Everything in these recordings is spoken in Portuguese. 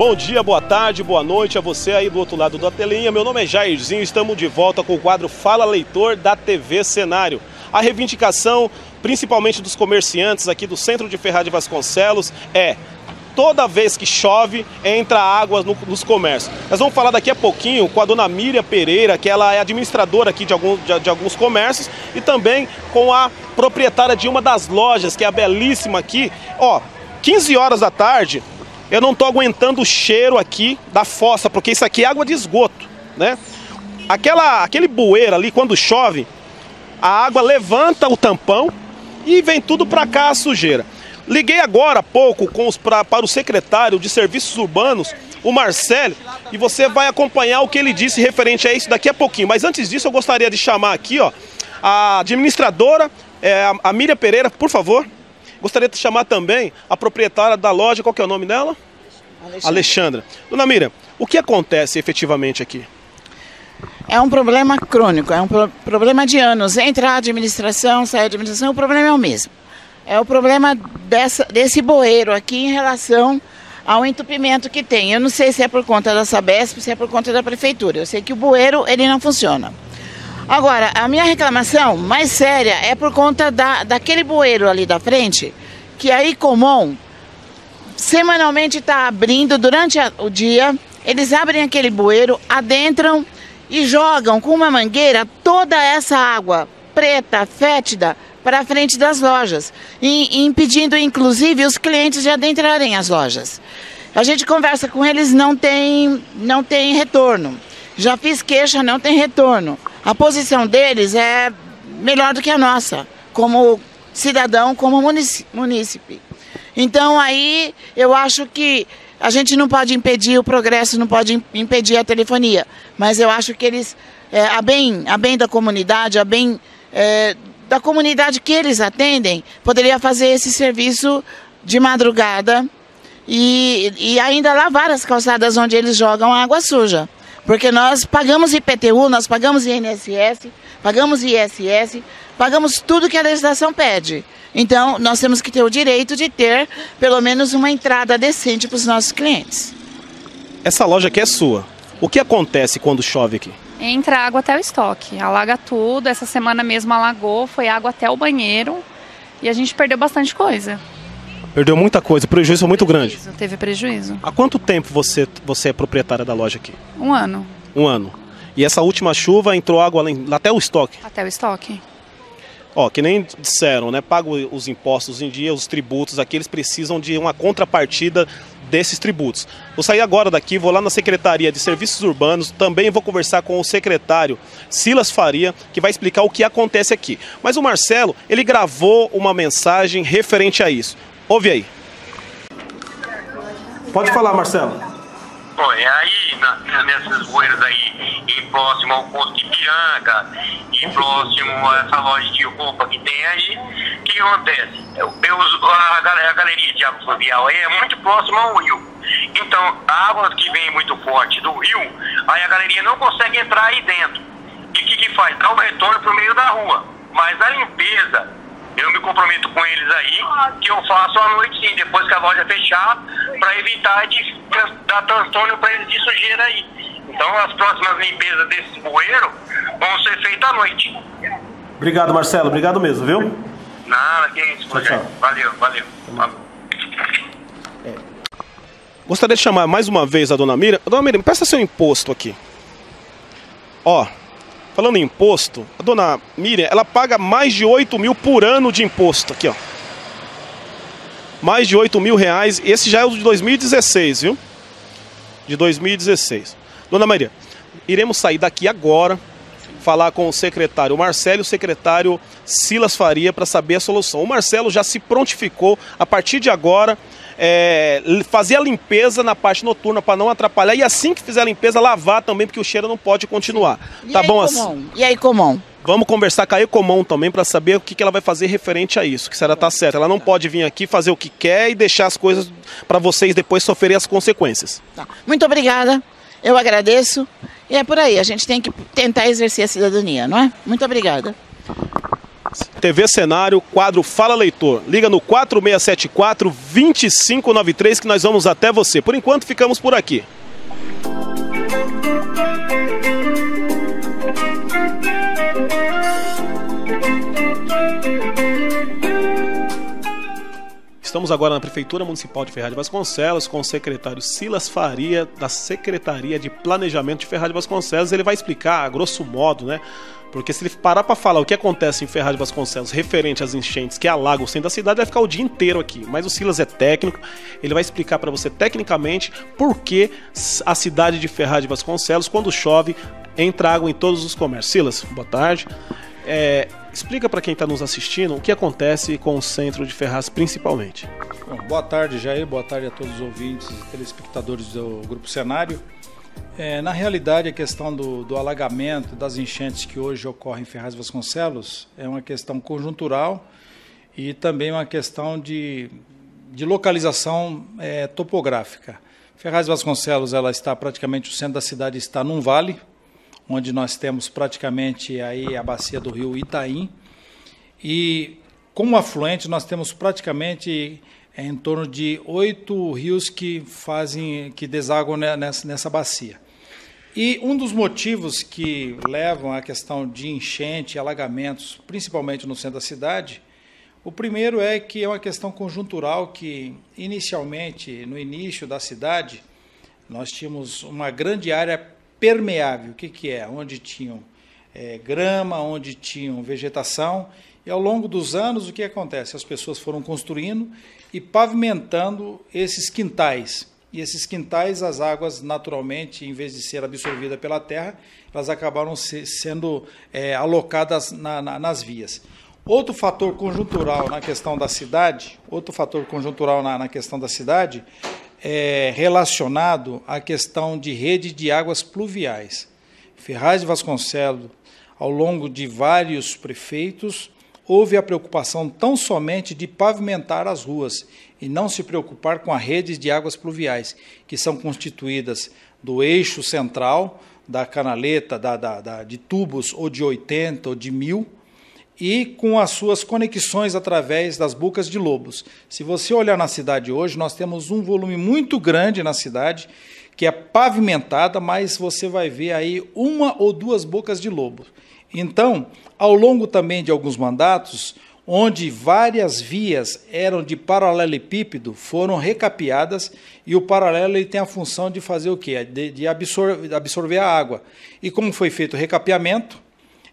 Bom dia, boa tarde, boa noite a você aí do outro lado da telinha. Meu nome é Jairzinho, estamos de volta com o quadro Fala Leitor da TV Cenário. A reivindicação, principalmente dos comerciantes aqui do centro de Ferraz de Vasconcelos, é: toda vez que chove, entra água nos comércios. Nós vamos falar daqui a pouquinho com a dona Miriam Pereira, que ela é administradora aqui de alguns comércios, e também com a proprietária de uma das lojas, que é a belíssima aqui. Ó, 15 horas da tarde, eu não estou aguentando o cheiro aqui da fossa, porque isso aqui é água de esgoto, né? Aquele bueiro ali, quando chove, a água levanta o tampão e vem tudo para cá a sujeira. Liguei agora há pouco para o secretário de Serviços Urbanos, o Marcelo, e você vai acompanhar o que ele disse referente a isso daqui a pouquinho. Mas antes disso, eu gostaria de chamar aqui, ó, a administradora, a Miriam Pereira, por favor. Gostaria de chamar também a proprietária da loja, qual que é o nome dela? Alexandra. Dona Miriam, o que acontece efetivamente aqui? É um problema crônico, é um problema de anos. Entra a administração, sai a administração, o problema é o mesmo. É o problema desse bueiro aqui em relação ao entupimento que tem. Eu não sei se é por conta da Sabesp, se é por conta da prefeitura. Eu sei que o bueiro, ele não funciona. Agora, a minha reclamação mais séria é por conta daquele bueiro ali da frente, que a Icomon semanalmente está abrindo durante o dia. Eles abrem aquele bueiro, adentram e jogam com uma mangueira toda essa água preta, fétida, para a frente das lojas, impedindo inclusive os clientes de adentrarem as lojas. A gente conversa com eles, não tem retorno. Já fiz queixa, não tem retorno. A posição deles é melhor do que a nossa, como cidadão, como munícipe. Então aí eu acho que a gente não pode impedir o progresso, não pode impedir a telefonia, mas eu acho que eles, a bem da comunidade, da comunidade que eles atendem, poderia fazer esse serviço de madrugada e ainda lavar as calçadas onde eles jogam água suja. Porque nós pagamos IPTU, nós pagamos INSS, pagamos ISS, pagamos tudo que a legislação pede. Então, nós temos que ter o direito de ter, pelo menos, uma entrada decente para os nossos clientes. Essa loja aqui é sua. O que acontece quando chove aqui? Entra água até o estoque, alaga tudo. Essa semana mesmo alagou, foi água até o banheiro e a gente perdeu bastante coisa. Perdeu muita coisa, o prejuízo foi muito grande. Teve prejuízo. Há quanto tempo você é proprietária da loja aqui? 1 ano. 1 ano. E essa última chuva entrou água até o estoque? Até o estoque. Ó, que nem disseram, né? Pago os impostos em dia, os tributos aqui, eles precisam de uma contrapartida desses tributos. Vou sair agora daqui, vou lá na Secretaria de Serviços Urbanos, também vou conversar com o secretário Silas Faria, que vai explicar o que acontece aqui. Mas o Marcelo, ele gravou uma mensagem referente a isso. Ouve aí. Pode falar, Marcelo. Oi, aí nessas bueiras aí, e próximo ao posto de Ipiranga, e próximo a essa loja de roupa que tem aí, o que acontece? A galeria de água fluvial aí é muito próxima ao rio. Então, a água que vem muito forte do rio, aí a galeria não consegue entrar aí dentro. E o que faz? Dá um retorno pro meio da rua. Mas a limpeza, eu me comprometo com eles aí, que eu faço à noite sim, depois que a loja fechar, para evitar de dar transtorno para eles de sujeira aí. Então as próximas limpezas desse bueiro vão ser feitas à noite. Obrigado, Marcelo, obrigado mesmo, viu? Nada, que isso, tchau. Valeu. Gostaria de chamar mais uma vez a dona Miriam. Dona Miriam, peça seu imposto aqui. Ó, falando em imposto, a dona Miriam, ela paga mais de 8 mil por ano de imposto aqui, ó. Mais de 8 mil reais. Esse já é o de 2016, viu? De 2016. Dona Maria, iremos sair daqui agora, falar com o secretário Marcelo e o secretário Silas Faria para saber a solução. O Marcelo já se prontificou, a partir de agora, fazer a limpeza na parte noturna para não atrapalhar. E assim que fizer a limpeza, lavar também, porque o cheiro não pode continuar. Tá bom assim? E a Icomon? Vamos conversar com a Icomon também para saber o que ela vai fazer referente a isso, que se ela tá certa. Ela não pode vir aqui fazer o que quer e deixar as coisas para vocês depois sofrerem as consequências. Tá. Muito obrigada, eu agradeço. E é por aí, a gente tem que tentar exercer a cidadania, não é? Muito obrigada. TV Cenário, quadro Fala Leitor. Liga no 4674-2593 que nós vamos até você. Por enquanto, ficamos por aqui. Estamos agora na Prefeitura Municipal de Ferraz de Vasconcelos com o secretário Silas Faria, da Secretaria de Planejamento de Ferraz de Vasconcelos. Ele vai explicar, a grosso modo, né? Porque se ele parar para falar o que acontece em Ferraz de Vasconcelos referente às enchentes que alagam o centro da cidade, vai ficar o dia inteiro aqui. Mas o Silas é técnico, ele vai explicar para você tecnicamente por que a cidade de Ferraz de Vasconcelos, quando chove, entra água em todos os comércios. Silas, boa tarde. Explica para quem está nos assistindo o que acontece com o centro de Ferraz principalmente. Bom, boa tarde, Jair. Boa tarde a todos os ouvintes e telespectadores do Grupo Cenário. Na realidade, a questão do alagamento, das enchentes que hoje ocorrem em Ferraz de Vasconcelos é uma questão conjuntural e também uma questão de localização topográfica. Ferraz de Vasconcelos, ela está praticamente, o centro da cidade está num vale, onde nós temos praticamente aí a bacia do rio Itaim, e como afluente nós temos praticamente em torno de 8 rios que desaguam nessa bacia. E um dos motivos que levam à questão de enchente e alagamentos, principalmente no centro da cidade, o primeiro é que é uma questão conjuntural que, inicialmente, no início da cidade, nós tínhamos uma grande área permeável. O que é? Onde tinham grama, onde tinham vegetação, e ao longo dos anos o que acontece? As pessoas foram construindo e pavimentando esses quintais. E esses quintais, as águas naturalmente, em vez de ser absorvidas pela terra, elas acabaram sendo alocadas nas vias. Outro fator conjuntural na questão da cidade, é relacionado à questão de rede de águas pluviais. Ferraz de Vasconcelos, ao longo de vários prefeitos, houve a preocupação tão somente de pavimentar as ruas e não se preocupar com as redes de águas pluviais, que são constituídas do eixo central, da canaleta, de tubos ou de 80 ou de 1000, e com as suas conexões através das bocas de lobos. Se você olhar na cidade hoje, nós temos um volume muito grande na cidade, que é pavimentada, mas você vai ver aí 1 ou 2 bocas de lobo. Então, ao longo também de alguns mandatos, onde várias vias eram de paralelepípedo, foram recapeadas, e o paralelo ele tem a função de fazer o quê? De absorver a água. E como foi feito o recapeamento,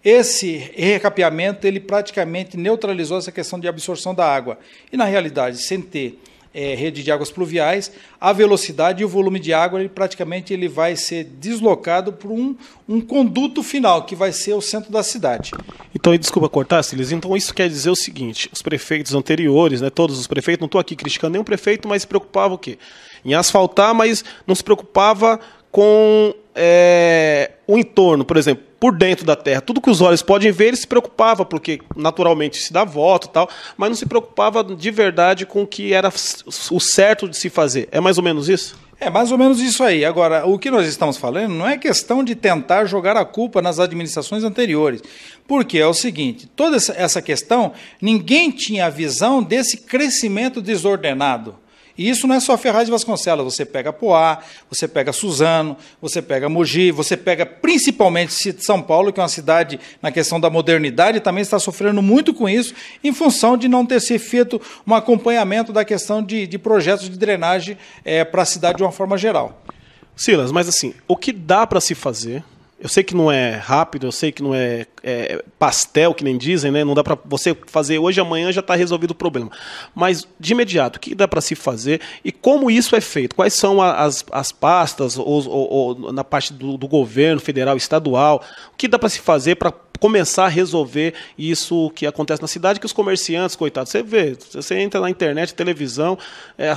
esse recapeamento ele praticamente neutralizou essa questão de absorção da água. E, na realidade, sem ter rede de águas pluviais, a velocidade e o volume de água ele vai ser deslocado por um conduto final, que vai ser o centro da cidade. Então, desculpa cortar, Silas, então isso quer dizer o seguinte: os prefeitos anteriores, né, todos os prefeitos, não estou aqui criticando nenhum prefeito, mas se preocupava o quê? Em asfaltar, mas não se preocupava com o entorno, por exemplo, por dentro da terra. Tudo que os olhos podem ver, ele se preocupava, porque naturalmente se dá volta e tal, mas não se preocupava de verdade com o que era o certo de se fazer. É mais ou menos isso? É mais ou menos isso aí. Agora, o que nós estamos falando não é questão de tentar jogar a culpa nas administrações anteriores, porque é o seguinte: toda essa questão, ninguém tinha a visão desse crescimento desordenado. E isso não é só Ferraz de Vasconcelos, você pega Poá, você pega Suzano, você pega Mogi, você pega principalmente São Paulo, que é uma cidade, na questão da modernidade, também está sofrendo muito com isso, em função de não ter se feito um acompanhamento da questão de projetos de drenagem para a cidade de uma forma geral. Silas, mas assim, o que dá para se fazer? Eu sei que não é rápido, eu sei que não é pastel, que nem dizem, né? Não dá para você fazer hoje, amanhã já está resolvido o problema. Mas, de imediato, o que dá para se fazer e como isso é feito? Quais são as pastas ou na parte do governo federal, estadual? O que dá para se fazer para começar a resolver isso que acontece na cidade, que os comerciantes, coitados, você vê, você entra na internet, televisão,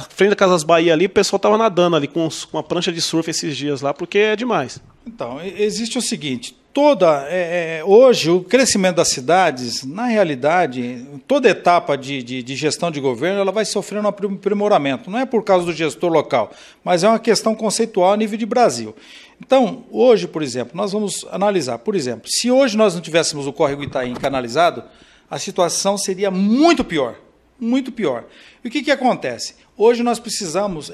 frente da Casas Bahia ali, o pessoal estava nadando ali com uma prancha de surf esses dias lá, porque é demais. Então, existe o seguinte: hoje o crescimento das cidades, na realidade, toda etapa de gestão de governo, ela vai sofrendo um aprimoramento. Não é por causa do gestor local, mas é uma questão conceitual a nível de Brasil. Então, hoje, por exemplo, nós vamos analisar, por exemplo, se hoje nós não tivéssemos o córrego Itaim canalizado, a situação seria muito pior, muito pior. E o que acontece? Hoje nós precisamos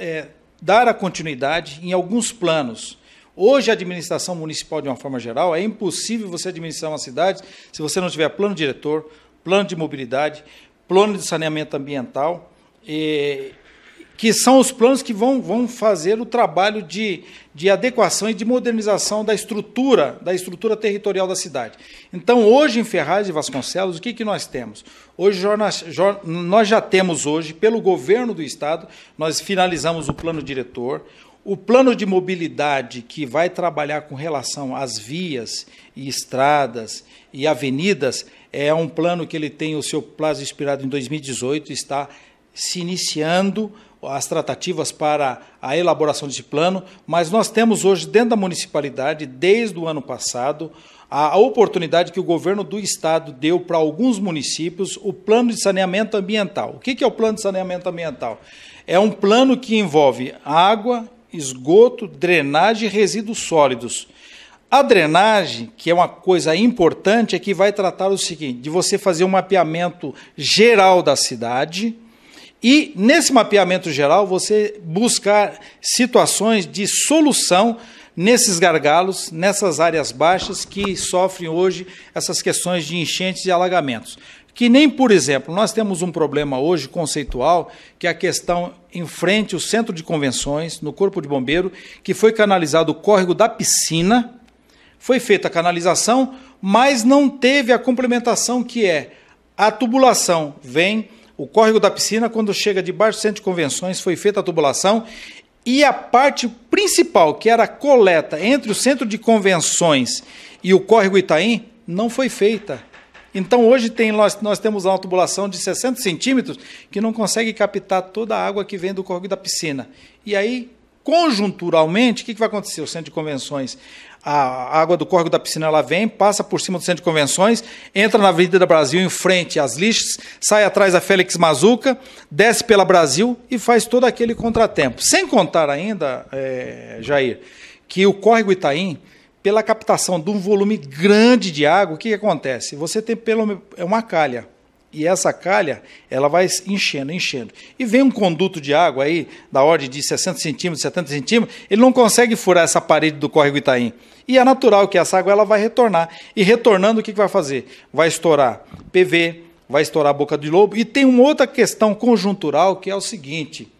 dar a continuidade em alguns planos. Hoje a administração municipal, de uma forma geral, é impossível você administrar uma cidade se você não tiver plano diretor, plano de mobilidade, plano de saneamento ambiental, que são os planos que vão fazer o trabalho de adequação e de modernização da estrutura territorial da cidade. Então, hoje, em Ferraz de Vasconcelos, o que nós temos? Hoje, nós já temos hoje, pelo governo do Estado, nós finalizamos o plano diretor, o plano de mobilidade que vai trabalhar com relação às vias e estradas e avenidas, é um plano que ele tem o seu prazo expirado em 2018, está se iniciando as tratativas para a elaboração desse plano, mas nós temos hoje dentro da municipalidade, desde o ano passado, a oportunidade que o governo do Estado deu para alguns municípios, o plano de saneamento ambiental. O que é o plano de saneamento ambiental? É um plano que envolve água, esgoto, drenagem e resíduos sólidos. A drenagem, que é uma coisa importante, é que vai tratar o seguinte, de você fazer um mapeamento geral da cidade e, nesse mapeamento geral, você buscar situações de solução nesses gargalos, nessas áreas baixas que sofrem hoje essas questões de enchentes e alagamentos. Que nem, por exemplo, nós temos um problema hoje conceitual, que é a questão em frente ao centro de convenções, no Corpo de Bombeiro, que foi canalizado o córrego da piscina, foi feita a canalização, mas não teve a complementação que é a tubulação. Vem o córrego da piscina, quando chega debaixo do centro de convenções, foi feita a tubulação, e a parte principal, que era a coleta entre o centro de convenções e o córrego Itaim, não foi feita. Então, hoje nós temos uma tubulação de 60 centímetros que não consegue captar toda a água que vem do córrego da piscina. E aí, conjunturalmente, o que vai acontecer? O centro de convenções, a água do córrego da piscina, ela vem, passa por cima do centro de convenções, entra na Avenida Brasil, em frente às lixas, sai atrás da Félix Mazuca, desce pela Brasil e faz todo aquele contratempo. Sem contar ainda, Jair, que o córrego Itaim, pela captação de um volume grande de água, o que acontece? Você tem uma calha, e essa calha ela vai enchendo. E vem um conduto de água aí, da ordem de 60 centímetros, 70 centímetros, ele não consegue furar essa parede do córrego Itaim. E é natural que essa água ela vai retornar. E retornando, o que vai fazer? Vai estourar PV, vai estourar a boca de lobo, e tem uma outra questão conjuntural, que é o seguinte...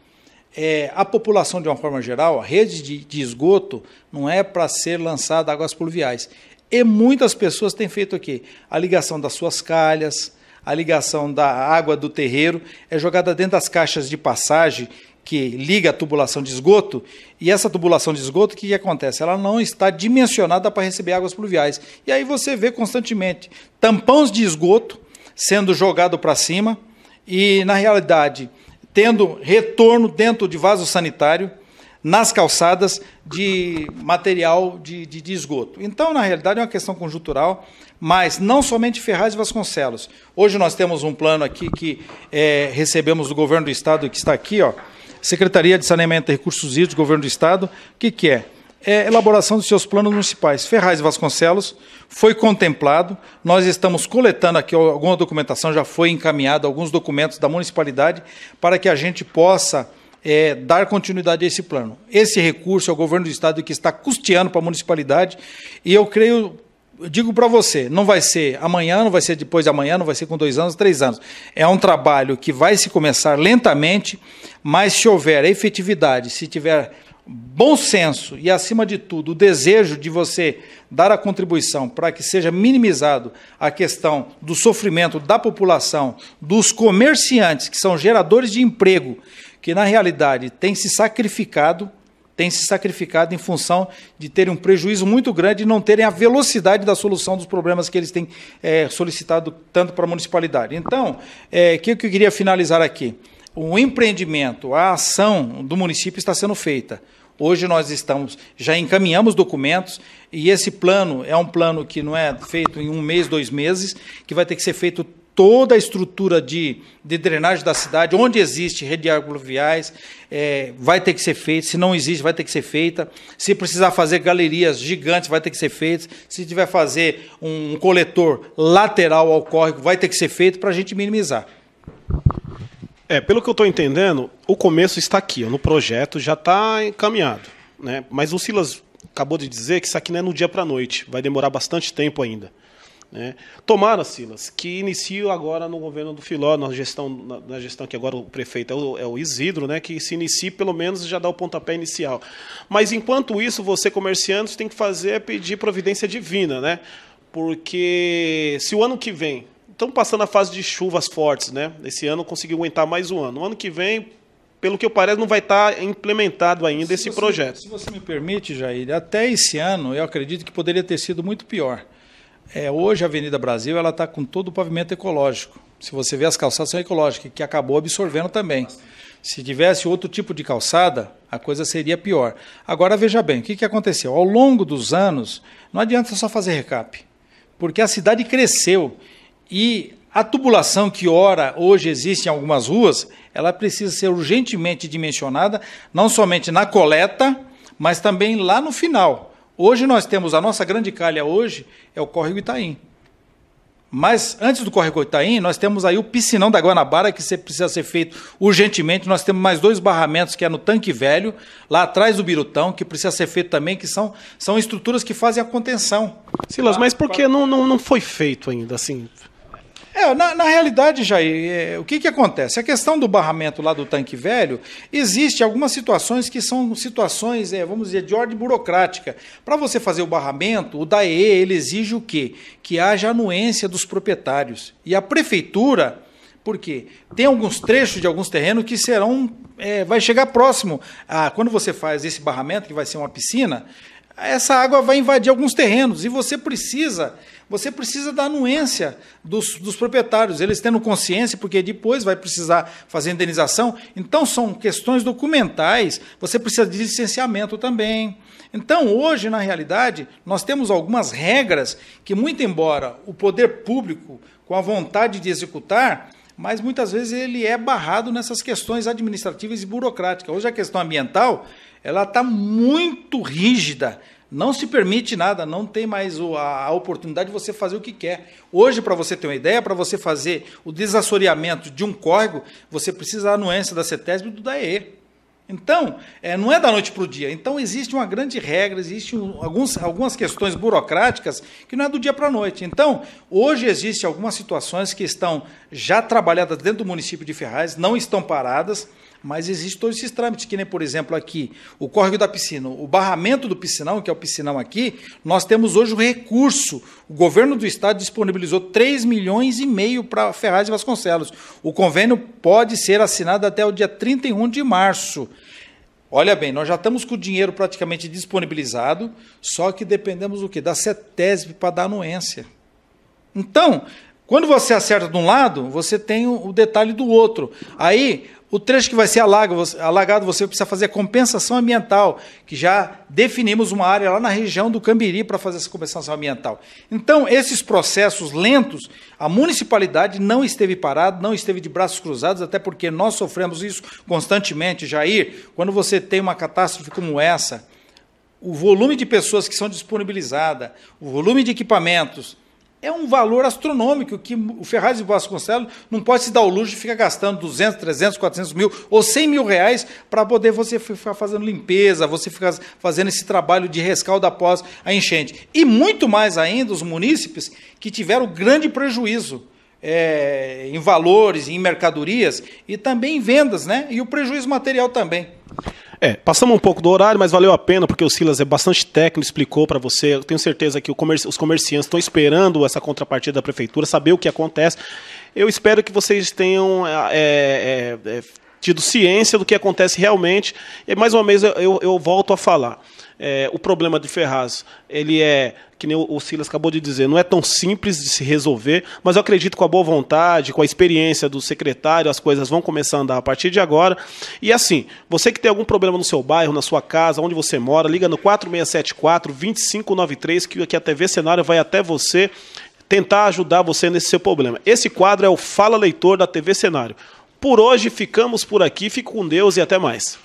a população, de uma forma geral, a rede de esgoto não é para ser lançada águas pluviais. E muitas pessoas têm feito o quê? A ligação das suas calhas, a ligação da água do terreiro, é jogada dentro das caixas de passagem que liga a tubulação de esgoto, e essa tubulação de esgoto, o que acontece? Ela não está dimensionada para receber águas pluviais. E aí você vê constantemente tampões de esgoto sendo jogado para cima, e, na realidade, tendo retorno dentro de vaso sanitário, nas calçadas, de material de esgoto. Então, na realidade, é uma questão conjuntural, mas não somente Ferraz e Vasconcelos. Hoje nós temos um plano aqui que recebemos do Governo do Estado, que está aqui, ó, Secretaria de Saneamento e Recursos Hídricos, Governo do Estado. O que é? É elaboração dos seus planos municipais. Ferraz e Vasconcelos foi contemplado, nós estamos coletando aqui alguma documentação, já foi encaminhado alguns documentos da municipalidade para que a gente possa dar continuidade a esse plano. Esse recurso é o Governo do Estado que está custeando para a municipalidade, e eu digo para você, não vai ser amanhã, não vai ser depois de amanhã, não vai ser com 2 anos, 3 anos. É um trabalho que vai se começar lentamente, mas se houver efetividade, se tiver bom senso e, acima de tudo, o desejo de você dar a contribuição para que seja minimizado a questão do sofrimento da população, dos comerciantes, que são geradores de emprego, que, na realidade, têm se sacrificado em função de terem um prejuízo muito grande e não terem a velocidade da solução dos problemas que eles têm solicitado tanto para a municipalidade. Então, o que eu queria finalizar aqui? O empreendimento, a ação do município está sendo feita. Hoje nós já encaminhamos documentos, e esse plano é um plano que não é feito em 1 mês, 2 meses, que vai ter que ser feito toda a estrutura de drenagem da cidade, onde existe rede de águas pluviais, vai ter que ser feita. Se não existe, vai ter que ser feita. Se precisar fazer galerias gigantes, vai ter que ser feito. Se tiver fazer um coletor lateral ao córrego, vai ter que ser feito para a gente minimizar. Pelo que eu estou entendendo, o começo está aqui, no projeto, já está encaminhado, né? Mas o Silas acabou de dizer que isso aqui não é no dia para a noite, vai demorar bastante tempo ainda. Tomara, Silas, que inicie agora no governo do Filó, na gestão que agora o prefeito é o Isidro, né, que se inicie, pelo menos já dá o pontapé inicial. Mas enquanto isso, você, comerciante, tem que pedir providência divina, né? Porque se o ano que vem, estamos passando a fase de chuvas fortes, né? Esse ano conseguiu aguentar mais um ano. O ano que vem, pelo que parece, não vai estar implementado ainda esse projeto. Se você me permite, Jair, até esse ano eu acredito que poderia ter sido muito pior. Hoje a Avenida Brasil está com todo o pavimento ecológico. Se você vê, as calçadas são ecológicas, que acabou absorvendo também. Se tivesse outro tipo de calçada, a coisa seria pior. Agora, veja bem, o que aconteceu? Ao longo dos anos, não adianta só fazer recap, porque a cidade cresceu e a tubulação que hoje existe em algumas ruas, ela precisa ser urgentemente dimensionada, não somente na coleta, mas também lá no final. Hoje nós temos, a nossa grande calha hoje é o Córrego Itaim. Mas antes do Córrego Itaim, nós temos aí o Piscinão da Guanabara, que precisa ser feito urgentemente. Nós temos mais 2 barramentos, que é no Tanque Velho, lá atrás do Birutão, que precisa ser feito também, que são estruturas que fazem a contenção. Silas, mas por que não foi feito ainda, assim? Na realidade, Jair, o que acontece? A questão do barramento lá do Tanque Velho, existe algumas situações que são situações, vamos dizer, de ordem burocrática. Para você fazer o barramento, o DAE, ele exige o quê? Que haja anuência dos proprietários. E a prefeitura, por quê? Tem alguns trechos de alguns terrenos que vai chegar próximo quando você faz esse barramento, que vai ser uma piscina, essa água vai invadir alguns terrenos e você precisa da anuência dos proprietários, eles tendo consciência, porque depois vai precisar fazer indenização. Então, são questões documentais, você precisa de licenciamento também. Então, hoje, na realidade, nós temos algumas regras que, muito embora o poder público, com a vontade de executar, mas muitas vezes ele é barrado nessas questões administrativas e burocráticas. Hoje a questão ambiental, ela está muito rígida, não se permite nada, não tem mais a oportunidade de você fazer o que quer. Hoje, para você ter uma ideia, para você fazer o desassoreamento de um córrego, você precisa da anuência da CETESB e do DAE. Então, não é da noite para o dia. Então, existe uma grande regra, existem algumas questões burocráticas que não é do dia para a noite. Então, hoje existem algumas situações que estão já trabalhadas dentro do município de Ferraz, não estão paradas, mas existem todos esses trâmites, que nem, por exemplo, aqui, o córrego da piscina, o barramento do piscinão, que é o piscinão aqui, nós temos hoje o recurso. O governo do estado disponibilizou 3,5 milhões para Ferraz e Vasconcelos. O convênio pode ser assinado até o dia 31 de março. Olha bem, nós já estamos com o dinheiro praticamente disponibilizado, só que dependemos do quê? Da CETESB para dar anuência. Então, quando você acerta de um lado, você tem o detalhe do outro. Aí, o trecho que vai ser alagado, você precisa fazer a compensação ambiental, que já definimos uma área lá na região do Cambiri para fazer essa compensação ambiental. Então, esses processos lentos, a municipalidade não esteve parada, não esteve de braços cruzados, até porque nós sofremos isso constantemente, Jair. Quando você tem uma catástrofe como essa, o volume de pessoas que são disponibilizadas, o volume de equipamentos, é um valor astronômico que o Ferraz e Vasconcelos não pode se dar o luxo de ficar gastando 200, 300, 400 mil ou 100 mil reais para poder você ficar fazendo limpeza, você ficar fazendo esse trabalho de rescaldo após a enchente. E muito mais ainda os munícipes que tiveram grande prejuízo em valores, em mercadorias e também em vendas, né? E o prejuízo material também. Passamos um pouco do horário, mas valeu a pena, porque o Silas é bastante técnico, explicou para você. Eu tenho certeza que os comerciantes estão esperando essa contrapartida da prefeitura, saber o que acontece. Eu espero que vocês tenham tido ciência do que acontece realmente. E mais uma vez eu volto a falar. O problema de Ferraz, ele que nem o Silas acabou de dizer, não é tão simples de se resolver, mas eu acredito que com a boa vontade, com a experiência do secretário, as coisas vão começar a andar a partir de agora. E assim, você que tem algum problema no seu bairro, na sua casa, onde você mora, liga no 4674-2593, que a TV Cenário vai até você, tentar ajudar você nesse seu problema. Esse quadro é o Fala Leitor da TV Cenário. Por hoje ficamos por aqui, fique com Deus e até mais.